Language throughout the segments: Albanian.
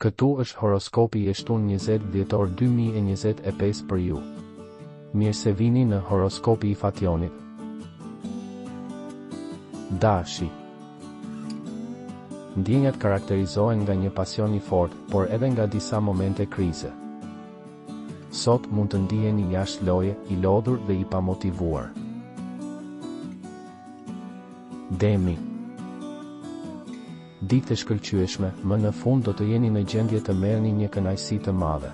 Këtu është horoskopi i shtunë 20 dhjetor 2025 për ju. Mirë se vini në horoskopi i Fationit. Dashi. Ndjenjat karakterizohen nga një pasion i fortë, por edhe nga disa momente krize. Sot mund të ndiheni jashtë loje, i lodhur dhe i pamotivuar. Demi. Ditë e shkëlqyeshme, më në fund do të jeni në gjendje të merrni një kënaqësi të madhe.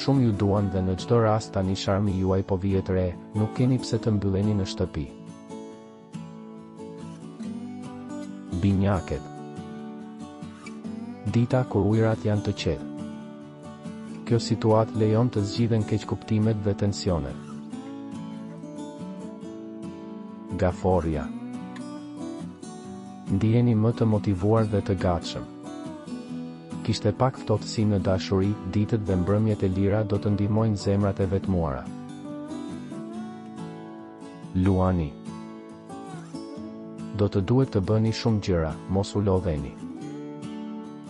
Shumë ju duan dhe në çdo rast tani sharmi juaj po vihet re, nuk keni pse të mbylleni në shtëpi. Binjaket. Dita kur ujërat janë të qetë. Kjo situatë lejon të zgjidhen keqkuptimet dhe tensionet. Gaforja. Ndiheni më të motivuar dhe të gatshëm. Kishte pak ftohtësi në dashuri, ditët dhe mbrëmjet e lira do të ndihmojnë zemrat e vetmuara. Luani. Do të duhet të bëni shumë gjëra, mos u lodheni.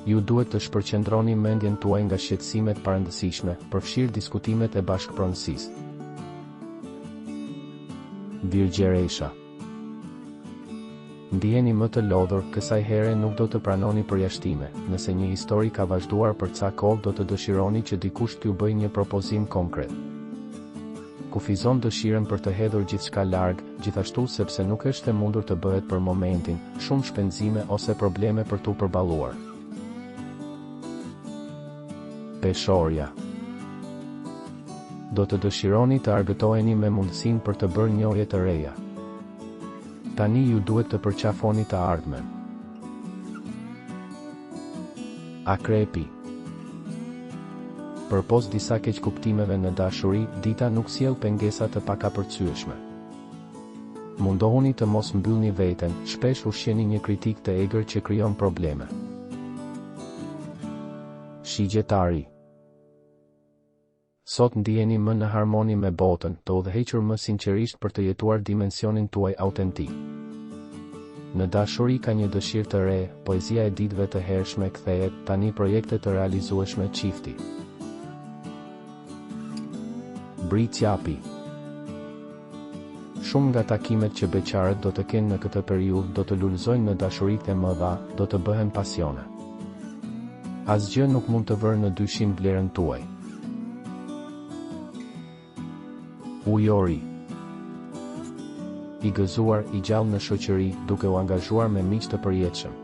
Ju duhet të shpërqendroni mendjen tuaj nga shqetësimet parëndësishme, përfshirë diskutimet e bashkëpronësisë. Virgjeresha. Ndiheni më të lodhur, kësaj here nuk do të pranoni përjashtime, nëse një histori ka vazhduar për ca kohë do të dëshironi që dikush t'ju bëjë një propozim konkret. Kufizon dëshirën për të hedhur gjithçka larg, gjithashtu sepse nuk është e mundur të bëhet për momentin, shumë shpenzime ose probleme për t'u përballuar. Peshorja. Do të dëshironi të argëtoheni me mundësinë për të bërë njohje të reja. Tani ju duhet të përqafoni të ardhmen. Akrepi. Përpos disa keqkuptimeve në dashuri, dita nuk sjell pengesa të pakapërcyeshme. Mundohuni të mos mbyllni veten, shpesh ushqeni një kritik të egër që krijon probleme. Shigjetari. Sot ndiheni më në harmoni me botën, të udhëhequr më sinqerisht për të jetuar dimensionin tuaj autentik. Në dashuri ka një dëshirë të re, poezia e ditëve të hershme kthehet, tani projekte të realizueshme çifti. Britsjapi. Shumë nga takimet që beqarët do të kenë në këtë periudhë do të lulëzojnë në dashuritë e mëdha, do të bëhen pasione. Asgjë nuk mund të vërë në dyshim vlerën tuaj. Ujori. I gëzuar, i gjallë në shoqëri, duke u angazhuar me miq të përjetshëm.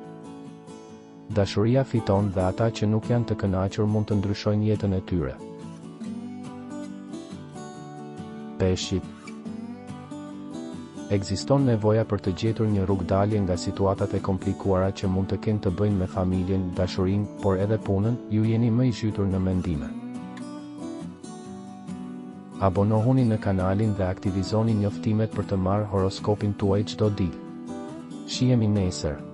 Dashuria fiton dhe ata që nuk janë të kënaqur mund të ndryshojnë jetën e tyre. Peshqit. Ekziston nevoja për të gjetur një rrugdalje nga situatat e komplikuara që mund të kenë të bëjnë me familjen, dashurinë, por edhe punën, ju jeni më i zhytur në mendime. Abonohuni në kanalin dhe aktivizoni njoftimet për të marrë horoskopin tuaj çdo ditë. Shihemi nesër.